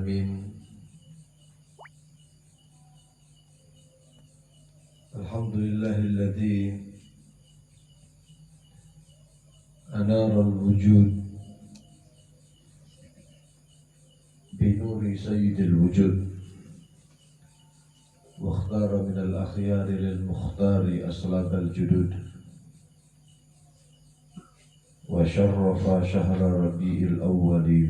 العالمين. الحمد لله الذي أنار الوجود بنور سيد الوجود، واختار من الأخيار للمختار أصلاب الجدود، وشرف شهر ربيع الأول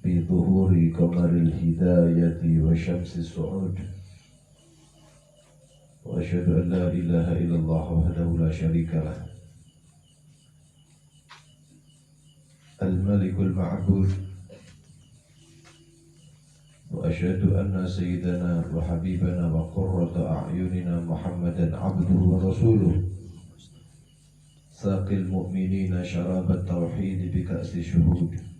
بظهور قمر الهداية وشمس السعود، وأشهد أن لا إله إلا الله وحده لا شريك له الملك المعبود، وأشهد أن سيدنا وحبيبنا وقرة أعيننا محمدا عبده ورسوله، ساقي المؤمنين شراب التوحيد بكأس الشهود.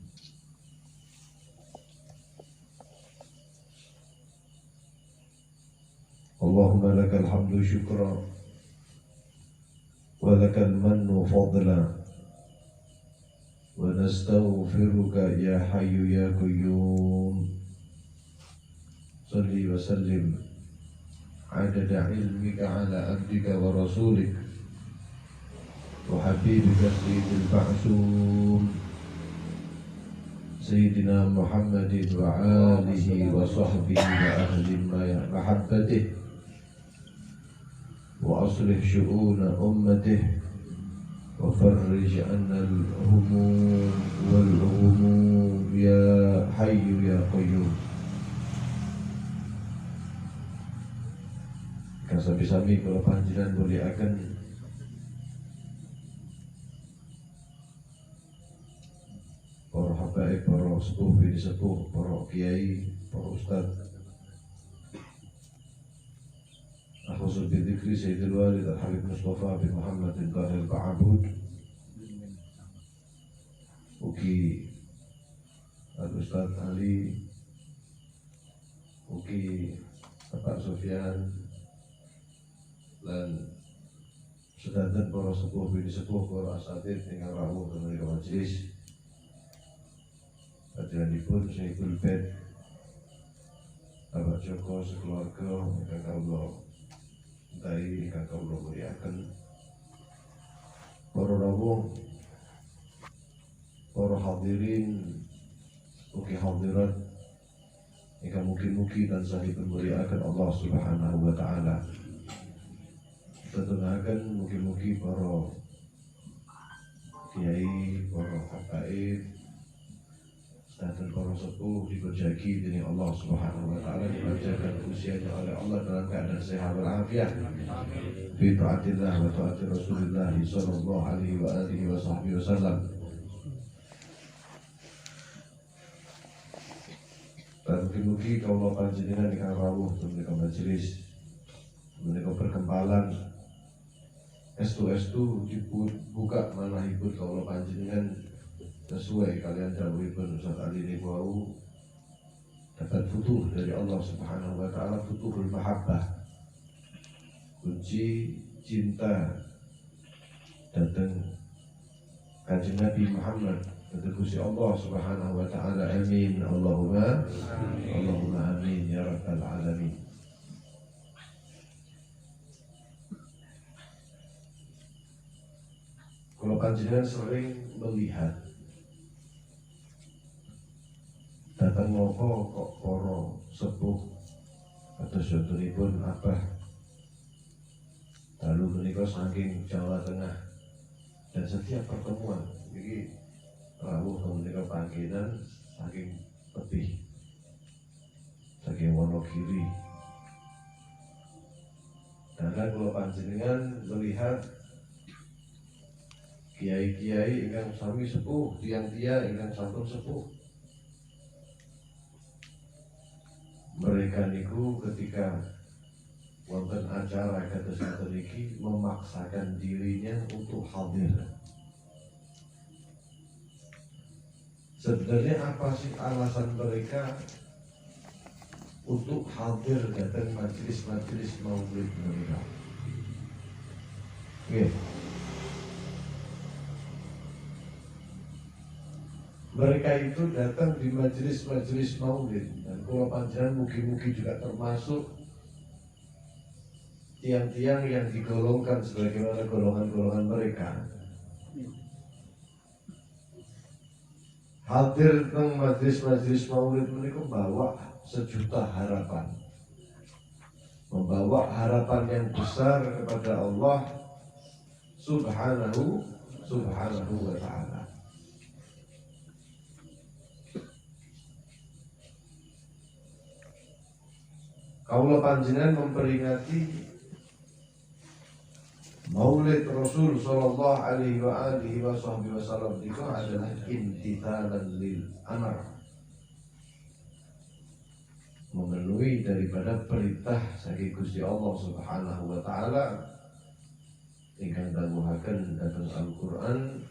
اللهم لك الحمد شكرا، ولك المن فضلا، ونستغفرك يا حي يا قيوم. صل وسلم عدد علمك على عبدك ورسولك وحبيبك سيد المعصوم سيدنا محمد وآله وصحبه وأهل محبته، وأصلح شؤون أمته، وفرج عنا الهموم والغموم يا حي يا قيوم. Kasami-sami kalau panjenengan muliakan para habaib, para sepuh, bini sepuh, para kiai, para ustad. Akhusul bidhikri Sayyidil Walid Al-Habib Mustafa bin Muhammad bin Tahir Ba'abud, uki Al-Ustad Ali, uki Bapak Sofyan, dan sedanten para sepuh bini sepuh, para asatid tinggal rawuh menika majelis. Hadiranipun Syekhul Bed Bapak Joko sekeluarga ingkang kawula dari ingkang kawula muliaken, para rawuh, para hadirin ugi hadirat ingkang mugi-mugi tansah dipunmuliaken Allah Subhanahu wa taala. Tetunaken mugi-mugi para kiai, para habaib, dan para sepuh diberjagi dengan Allah Subhanahu wa taala, dipanjangkan usianya oleh Allah dalam keadaan sehat walafiat bi taatillah wa taati Rasulillah sallallahu alaihi wa alihi wa sahbihi wasallam. Dan mugi-mugi kawula panjenengan ingkang rawuh menika majelis menika perkempalan estu-estu dibuka manahipun kawula panjenengan sesuai kalian dawuhipun Ustaz Ali niku dapat futuh dari Allah Subhanahu wa taala, futuhul mahabbah, kunci cinta datang kanjeng Nabi Muhammad datang Gusti Allah Subhanahu wa taala. Amin Allahumma amin. Allahumma amin ya rabbal alamin. Kalau panjenengan sering melihat datang moko kok para sepuh atau contohipun abah lalu menika saking Jawa Tengah, dan setiap pertemuan iki rawuh menika panggilan saking tebih, saking Wonogiri. Dan kalau panjenengan melihat kiai-kiai ingkang sami sepuh, tiang-tiang ingkang sampun sepuh, mereka niku ketika wonten acara kados ngoten iki memaksakan dirinya untuk hadir. Sebenarnya apa sih alasan mereka untuk hadir datang majelis-majelis maulid mereka? mereka itu datang di majelis-majelis maulid, dan kula panjenengan mugi-mugi juga termasuk tiang-tiang yang digolongkan sebagaimana golongan-golongan mereka. Hadir teng majelis-majelis maulid menika membawa sejuta harapan, membawa harapan yang besar kepada Allah subhanahu wa ta'ala. Kaula panjenengan memperingati Maulid Rasul sallallahu alaihi wa alihi wasallam itu adalah imtithalan lil amr, memenuhi daripada perintah saking Gusti Allah Subhanahu wa taala ingkang dawuhaken dalam Al-Qur'an,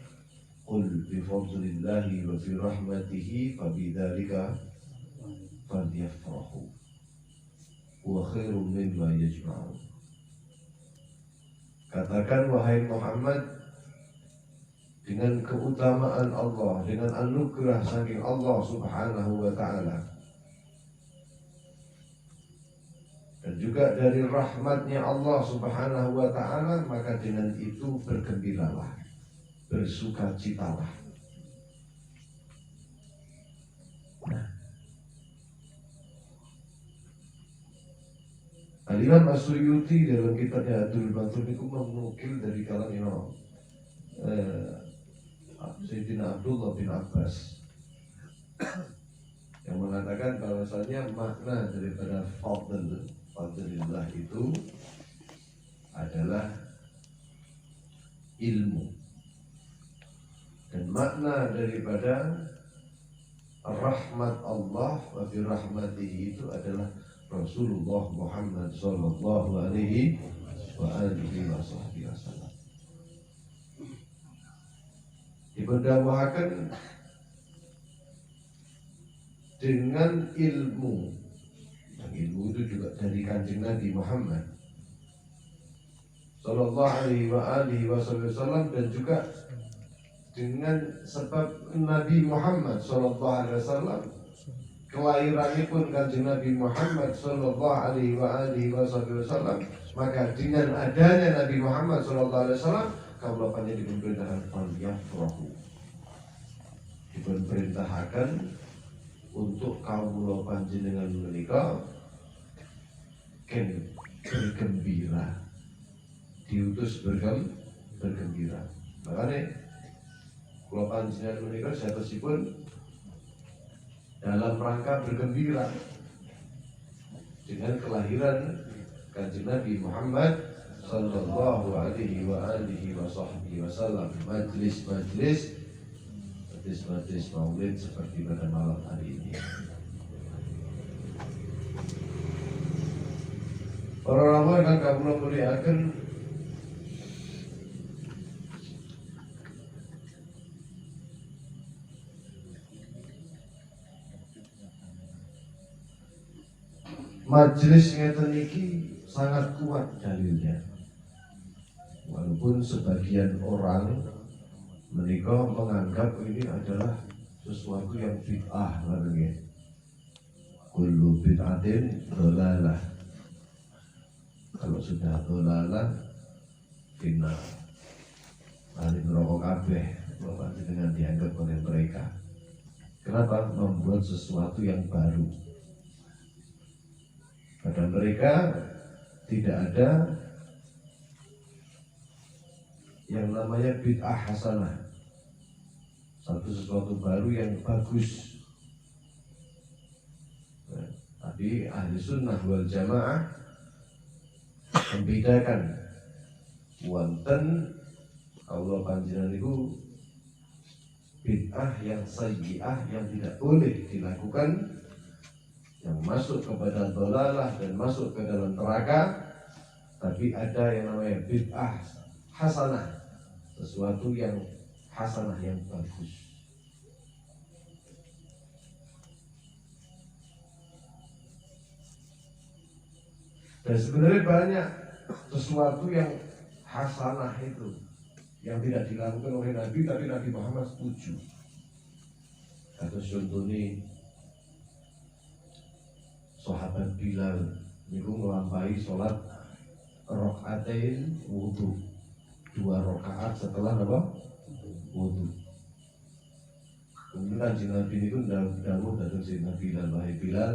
qul bi fadlillahi wa bi rahmatihi fabidzalika falyafrahu wa khairum mimma yajma'un. Katakan wahai Muhammad, dengan keutamaan Allah, dengan anugerah saking Allah Subhanahu wa ta'ala, dan juga dari rahmatnya Allah Subhanahu wa ta'ala, maka dengan itu bergembiralah, bersukacitalah. Al-Imam As-Suyuti dalam kitabnya Adul Batul itu menukil dari kalam Imam Sayyidina Abdullah bin Abbas yang mengatakan bahwasanya makna daripada fadlillah itu adalah ilmu, dan makna daripada rahmat Allah wa bi rahmatihi itu adalah Rasulullah Muhammad sallallahu alaihi wa alihi wasallam. Diberdakwakan dengan ilmu, dan ilmu itu juga dari Kanjeng Nabi Muhammad sallallahu alaihi wa alihi wasallam, dan juga dengan sebab Nabi Muhammad sallallahu alaihi wasallam, kelahiranipun Kanjeng Nabi Muhammad sallallahu alaihi wa alihi wasallam, maka dengan adanya Nabi Muhammad sallallahu alaihi wasallam, kaula panjenengan diperintahkan falyafrahu, diperintahkan untuk kaula panjenengan menika bergembira, diutus bergembira. Makanya kaula panjenengan menika satosipun dalam rangka bergembira dengan kelahiran Kanjeng Nabi Muhammad sallallahu alaihi wa alihi wasallam. Majlis maulid seperti pada malam hari ini. Para ulama yang kula muliakan, majelis ngeten iki sangat kuat dalilnya. Walaupun sebagian orang menika menganggap ini adalah sesuatu yang bid'ah, katanya. Kullu bid'atin dhalalah. Kalau sudah dhalalah, finna ahli neraka kabeh, berarti dengan dianggap oleh mereka. Kenapa? Membuat sesuatu yang baru. Pada mereka tidak ada yang namanya bid'ah hasanah, sesuatu baru yang bagus. Tapi ahli sunnah wal jamaah membedakan wonten Allah panjenengan itu bid'ah yang sayyi'ah, yang tidak boleh dilakukan, yang masuk kepada dhalalah dan masuk ke dalam neraka. Tapi ada yang namanya bid'ah hasanah, sesuatu yang hasanah, yang bagus. Dan sebenarnya banyak sesuatu yang hasanah itu yang tidak dilakukan oleh Nabi, tapi Nabi Muhammad setuju. Kados contohnya sahabat Bilal niku nglampahi salat rakaatain wudu, 2 rakaat setelah apa? Wudu. Kemudian Kanjeng Nabi niku dawuh dhateng Sayyidina Bilal, wahai Bilal,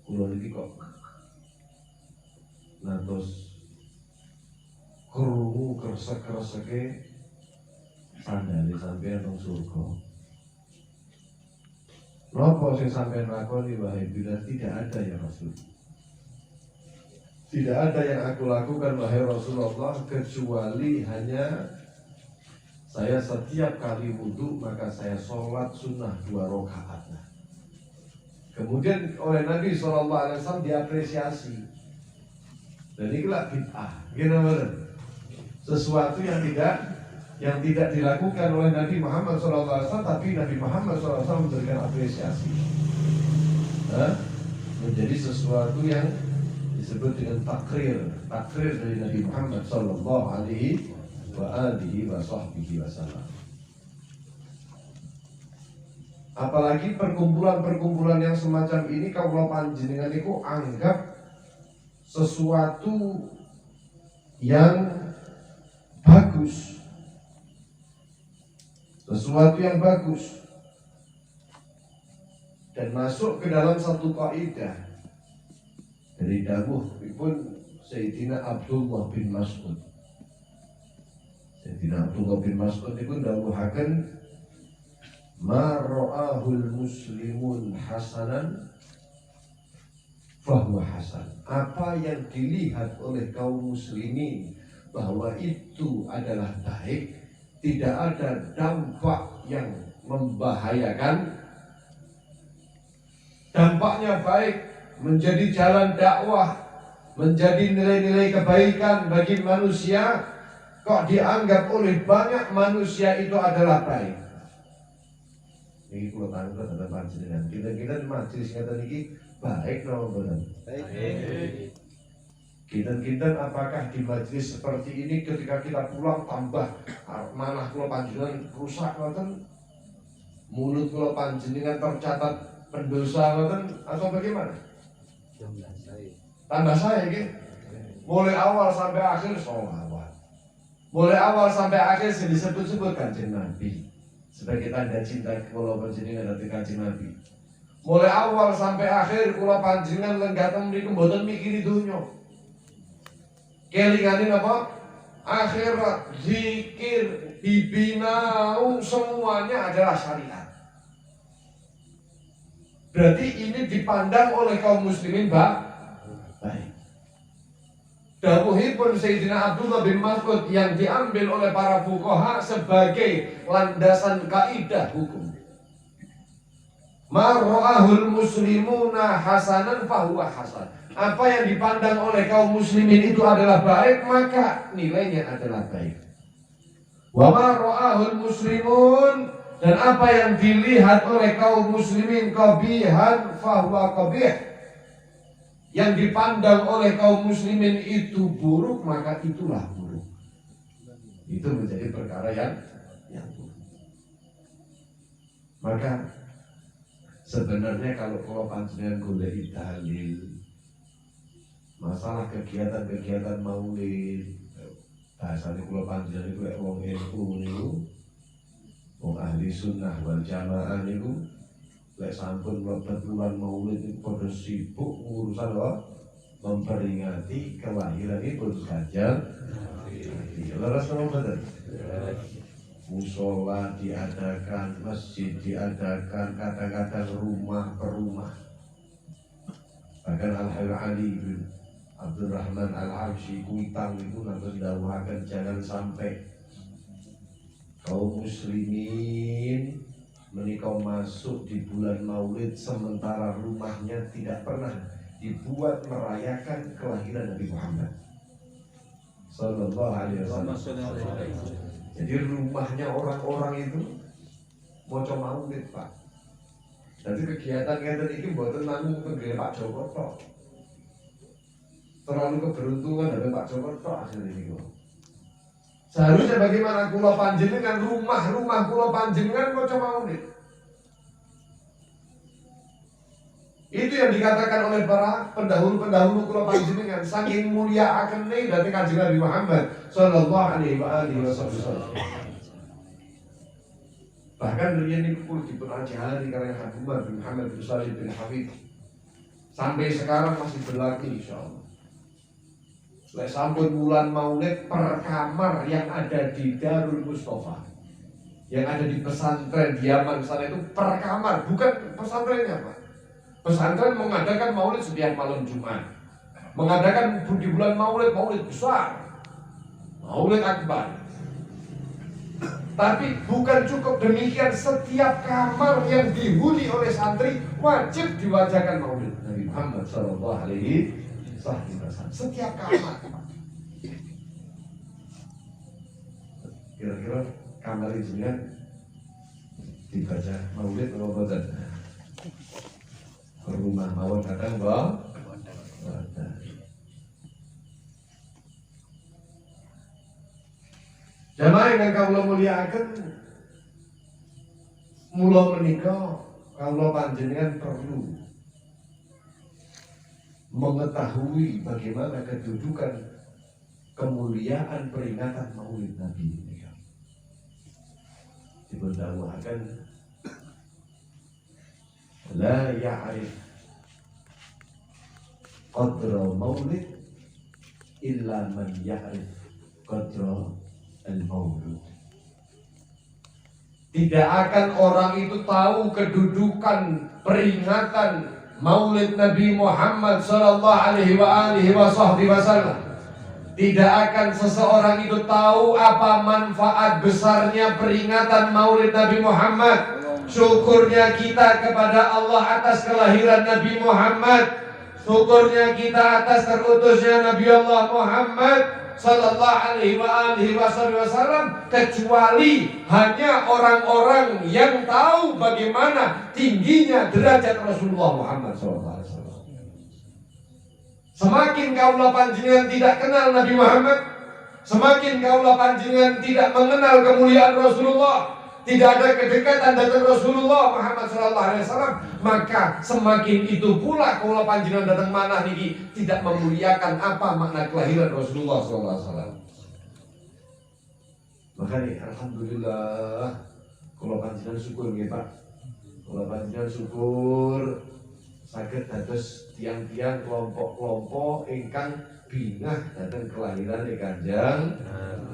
kula niki kok nantos krungu kresek-kreseke sandale sampeyan nang surga. Napa sing sampeyan lakoni wahai Bilal? Tidak ada ya Rasul. Tidak ada yang aku lakukan wahai Rasulullah kecuali hanya saya setiap kali wudhu maka saya sholat sunnah 2 rakaat. Kemudian oleh Nabi SAW diapresiasi. Dan inilah bid'ah. Gimana? Sesuatu yang tidak dilakukan oleh Nabi Muhammad SAW, tapi Nabi Muhammad SAW memberikan apresiasi. Menjadi sesuatu yang disebut dengan takrir dari Nabi Muhammad sallallahu alaihi wa alihi wa sahbihi wasallam. Apalagi perkumpulan-perkumpulan yang semacam ini kalau panjenengan itu anggap sesuatu yang bagus. Sesuatu yang bagus. Dan masuk ke dalam satu kaidah dari dawuh pun Sayyidina Abdullah bin Mas'ud. Sayyidina Abdullah bin Mas'ud itu dawuhaken ma ra'ahul muslimun hasanan fahuwa hasan. Apa yang dilihat oleh kaum muslimin bahwa itu adalah baik, tidak ada dampak yang membahayakan, dampaknya baik, menjadi jalan dakwah, menjadi nilai-nilai kebaikan bagi manusia, kok dianggap oleh banyak manusia itu adalah baik. Ini kalau tanggung ada panjenengan. Kita majelis kata ini baik atau benar? Baik. Kita apakah di majelis seperti ini ketika kita pulang tambah manah kalau panjenengan rusak ngoten, mulut kalau panjenengan tercatat pendosa ngoten atau bagaimana? Tambah saya gitu. Mulai awal sampai akhir sholawat. Mulai awal sampai akhir disebut-sebut Kanjeng Nabi sebagai tanda cinta kula panjenengan dhateng Kanjeng Nabi. Mulai awal sampai akhir kula panjenengan lenggaten mriku mboten mikiri donya. Kelingane napa? Akhirat, zikir, bibinau semuanya adalah syariat. Berarti ini dipandang oleh kaum muslimin baik. Dawuhipun Sayyidina Abdullah bin Mas'ud yang diambil oleh para fuqaha sebagai landasan kaidah hukum. Ma ra'ahul muslimuna hasanan fahuwa hasan. Apa yang dipandang oleh kaum muslimin itu adalah baik, maka nilainya adalah baik. Wa ma ra'ahul muslimun, dan apa yang dilihat oleh kaum muslimin qabihan fahuwa qabih, yang dipandang oleh kaum muslimin itu buruk, maka itulah buruk. Itu menjadi perkara yang buruk. Maka sebenarnya kalau panjenengan golek dalil masalah kegiatan-kegiatan maulid, bahasane kula panjenengan iku lek wong NU niku, wong ahli sunnah wal jamaah niku lek sampun mlebet bulan maulid itu padha sibuk urusan apa? Memperingati kelahiranipun Kanjeng Nabi. Leres napa mboten? Musola diadakan, masjid diadakan, kadang-kadang rumah per rumah. Bahkan Al-Hayy Ali bin Abdurrahman Al-Arshi Kuitang itu nanti didawuhaken jangan sampai kaum muslimin menikah masuk di bulan maulid sementara rumahnya tidak pernah dibuat merayakan kelahiran Nabi Muhammad sallallahu alaihi wasallam. Jadi rumahnya orang-orang itu maca maulid, Pak. Jadi kegiatan ini mboten namung penggele Pak Joko tok. Terlalu keberuntungan dari Pak Joko tok akhirnya niku. Seharusnya bagaimana kula panjenengan rumah kula panjenengan maca maulid. Itu yang dikatakan oleh para pendahulu-pendahulu kula panjenengan, saking mulia akene dhateng Kanjeng Nabi Muhammad sallallahu alaihi wasallam. Bahkan riyen niku dipun ajari karena Habib Umar bin Muhammad bin Salim bin Hafid. Sampai sekarang masih berlaku insyaallah. Lek sampun bulan Maulid per kamar yang ada di Darul Mustafa, yang ada di pesantren di Yaman sana itu per kamar, bukan pesantrennya Pak. Pesantren mengadakan maulid setiap malam Jumat, mengadakan di bulan maulid besar, maulid akbar. Tapi bukan cukup demikian, setiap kamar yang dihuni oleh santri wajib diwajakan maulid Nabi Muhammad Sallallahu Alaihi Wasallam. Setiap kamar. Kira-kira kamar itu dibaca maulid atau boten? Rumah mawon kadang boten. Jamaah yang kawula mulyakaken, mula menika kawula panjenengan perlu mengetahui bagaimana kedudukan kemuliaan peringatan Maulid Nabi ini. Dibendahulukan la ya'rif qadra maulid illa man ya'rif qadra al-maulud. Tidak akan orang itu tahu kedudukan peringatan Maulid Nabi Muhammad sallallahu alaihi wasallam. Tidak akan seseorang itu tahu apa manfaat besarnya peringatan Maulid Nabi Muhammad. Syukurnya kita kepada Allah atas kelahiran Nabi Muhammad. Syukurnya kita atas terutusnya Nabi Allah Muhammad sallallahu alaihi wasallam, kecuali hanya orang-orang yang tahu bagaimana tingginya derajat Rasulullah Muhammad sallallahu alaihi wasallam. Semakin kaulah panjenengan tidak kenal Nabi Muhammad, semakin kaulah panjenengan tidak mengenal kemuliaan Rasulullah, tidak ada kedekatan dengan Rasulullah Muhammad SAW, maka semakin itu pula kaulah panjenengan datang manah niki tidak memuliakan apa makna kelahiran Rasulullah SAW. Makanya alhamdulillah kaulah panjenengan syukur nggih Pak. Kaulah panjenengan syukur saged dados tiang-tiang kelompok-kelompok ingkang bingah datang kelahiran Kanjeng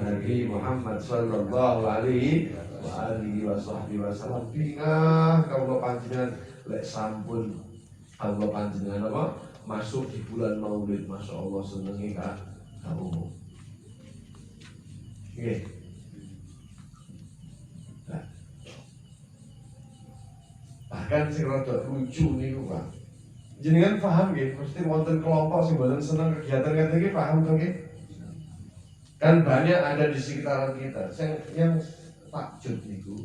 Nabi Muhammad sallallahu alaihi wasallam. Bingah kalau panjenengan lek sampun kalau panjenengan apa masuk di bulan Maulid, Masya Allah senengi kamu. Nggih. Bahkan sing rada lucu niku Pak. Jenengan paham nggih, mesti wonten kelompok sing boten seneng kegiatan ngene iki, paham to nggih? Kan banyak ada di sekitaran kita yang takjub niku.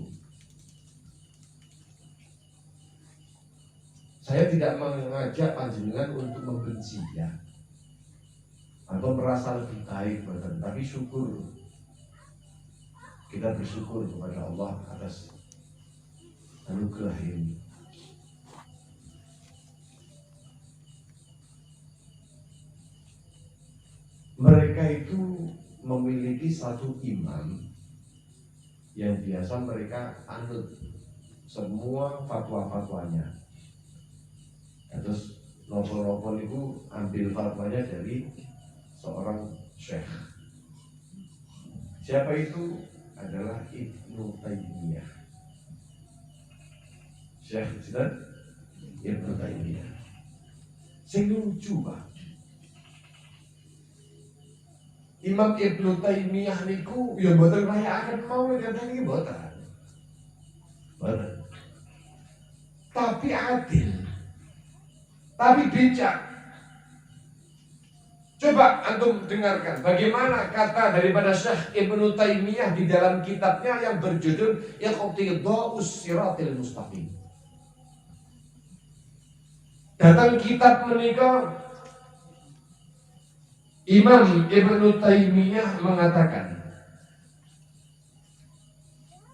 Saya tidak mengajak panjenengan untuk membenci ya, atau merasa lebih baik boten, tapi syukur. Kita bersyukur kepada Allah atas anugerah ini. Mereka itu memiliki satu imam yang biasa mereka anut semua fatwa-fatwanya. Terus novel-novel itu ambil fatwanya dari seorang syekh. Siapa itu? Adalah Ibnu Taimiyah. Syekh Ibnu Taimiyah. Sing lucu Pak. Imam Ibnu Taimiyah niku ya mboten nglayakaken maulid kadang iki mboten. Mboten. Tapi adil. Tapi bijak. Coba antum dengarkan bagaimana kata daripada Syekh Ibnu Taimiyah di dalam kitabnya yang berjudul Iqtida'us Shiratil Mustaqim. Datang kitab menikah, Imam Ibnu Taimiyah mengatakan,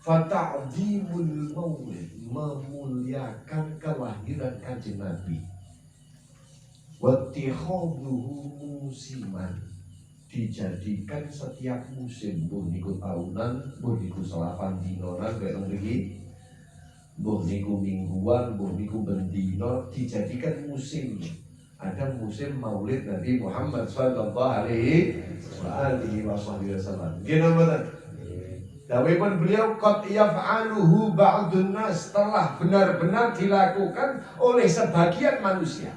Fata'dimul maulid, memuliakan kelahiran Kanjeng Nabi. wattikhadhuhu musiman, dijadikan setiap musim, mbuh niku tahunan, mbuh niku selapan dinonan kayak mriki, mbuh niku mingguan, mbuh niku bendino, dijadikan musim. Ada musim Maulid Nabi Muhammad sallallahu alaihi wasallam. Gimana betul? Dawuhipun beliau qad yaf'aluhu ba'dun nas, telah benar-benar dilakukan oleh sebagian manusia.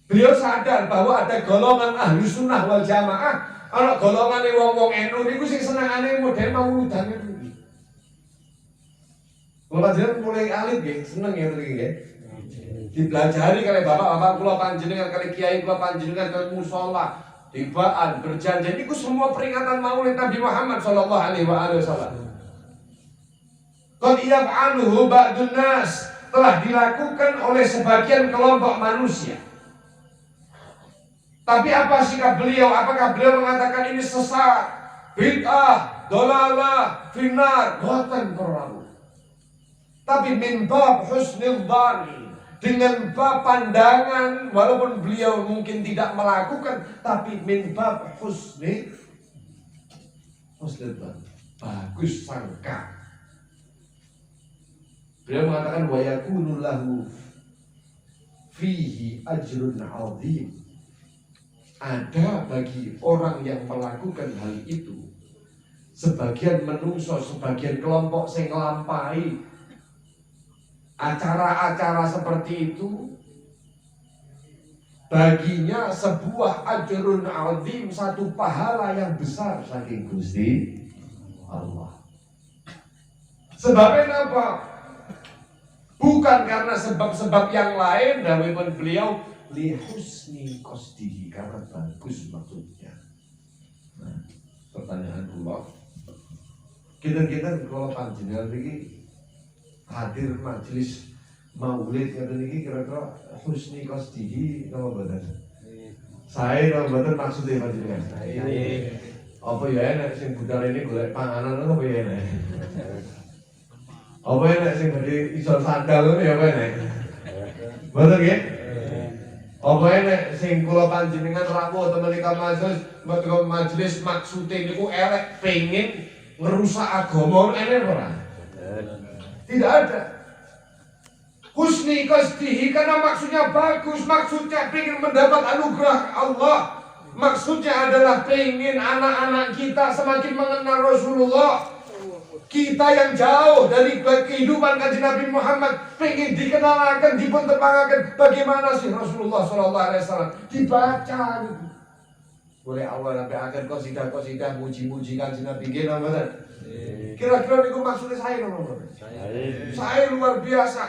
Beliau sadar bahwa ada golongan ahli sunnah wal jamaah, ana golongane wong-wong NU niku sing senengane model mauludan niku. Kula jenengan mulai alit nggih, seneng ya mriki nggih. Dipelajari kali bapak-bapak kula panjenengan, kali kiai kula panjenengan ke musala, tibaan berjanji niku semua peringatan Maulid Nabi Muhammad sallallahu alaihi wasallam. Qad yaf'aluhu ba'dun nas, telah dilakukan oleh sebagian kelompok manusia. Tapi apa sikap beliau? Apakah beliau mengatakan ini sesat, bid'ah, dolalah, finnar? Boten perlu. Tapi min bab husnul dzani, dengan bab pandangan, walaupun beliau mungkin tidak melakukan, tapi min bab husnul dzani, bagus sangka. Beliau mengatakan wa yakunu lahu fihi ajrun 'azim. Ada bagi orang yang melakukan hal itu sebagian menungso, sebagian kelompok sing nglampahi acara-acara seperti itu, baginya sebuah ajrun azim, satu pahala yang besar saking Gusti Allah. Sebabnya apa? Bukan karena sebab-sebab yang lain. Dawuhipun beliau li husni qasdihi, karena bagus maksudnya. Nah, pertanyaan Allah, kita kalau panjenengan iki hadir majelis Maulid ngoten iki kira-kira husni qasdihi napa mboten? Saya napa mboten maksudnya panjenengan? Apa ya enak sing budal ini golek panganan apa ya enak? Apa enak sing badhe iso sandal ya apa enak? Mboten nggih? Apa enak sing kula panjenengan rawuh temenika majelis maksude niku elek pengin ngerusak agama enek ora? Tidak ada. Husni qasdihi karena maksudnya bagus, maksudnya pengen mendapat anugerah Allah. Maksudnya adalah pengen anak-anak kita semakin mengenal Rasulullah. Kita yang jauh dari kehidupan Kanjeng Nabi Muhammad pengen dikenalkan, dipuntepangaken bagaimana sih Rasulullah sallallahu alaihi wasallam. Dibaca gitu. Boleh awal sampai akhir qasidah-qasidah muji-muji Kanjeng Nabi nggih mboten? Kira-kira niku maksudnya saya mboten? Saya luar biasa.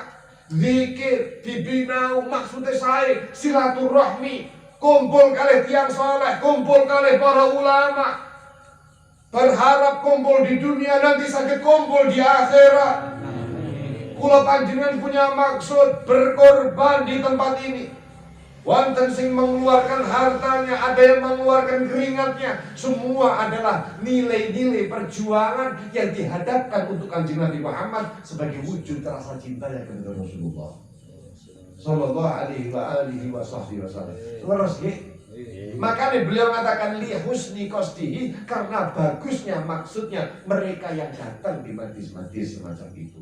Zikir, dibina maksudnya saya silaturahmi, kumpul kali tiang soleh, kumpul kali para ulama. Berharap kumpul di dunia nanti sakit kumpul di akhirat. Kula panjenengan punya maksud berkorban di tempat ini. Wonten sing mengeluarkan hartanya, ada yang mengeluarkan keringatnya. Semua adalah nilai-nilai perjuangan yang dihadapkan untuk Kanjeng Nabi Muhammad sebagai wujud rasa cintanya kepada Rasulullah sallallahu alaihi wasallam. Terus nggih. Makanya beliau mengatakan li husni qasdihi, karena bagusnya maksudnya mereka yang datang di majlis-majlis semacam itu.